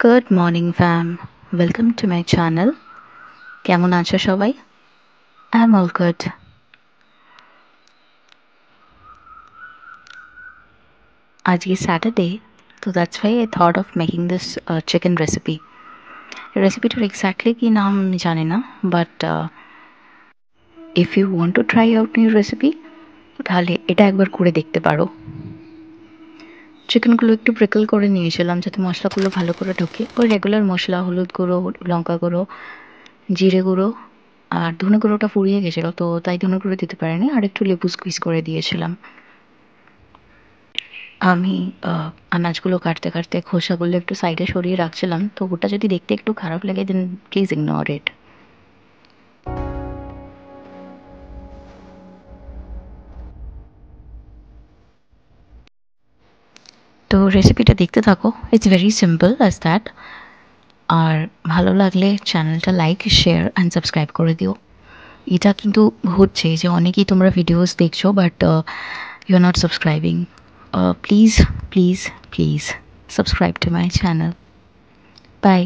Good morning fam, welcome to my channel. কেমন আছো সবাই? I am all good. আজকে স্যাটারডে, তো that's why I thought of making this chicken recipe. রেসিপিটার exactly কী নাম আমি জানি না, but if you want to try out new recipe তাহলে এটা একবার করে দেখতে পারো। চিকেনগুলো একটু প্রিকল করে নিয়েছিলাম যাতে মশলাগুলো ভালো করে ঢোকে। ওই রেগুলার মশলা, হলুদ গুঁড়ো, লঙ্কা গুঁড়ো, জিরে গুঁড়ো আর ধনে গুঁড়োটা ফুরিয়ে গেছিলো, তো তাই ধনে গুঁড়ো দিতে পারিনি, আর একটু লেবু স্কুইজ করে দিয়েছিলাম। আমি আনাজগুলো কাটতে কাটতে খোসাগুলো একটু সাইডে সরিয়ে রাখছিলাম, তো ওটা যদি দেখতে একটু খারাপ লাগে দেন প্লিজ ইগনোর ইট। তো রেসিপিটা দেখতে থাকো, it's very simple as that. আর ভালো লাগলে চ্যানেলটা লাইক, শেয়ার অ্যান্ড সাবস্ক্রাইব করে দিও। এটা কিন্তু হচ্ছে যে অনেকেই তোমরা ভিডিওস দেখছো but you are not subscribing. Please please please subscribe to my channel. By.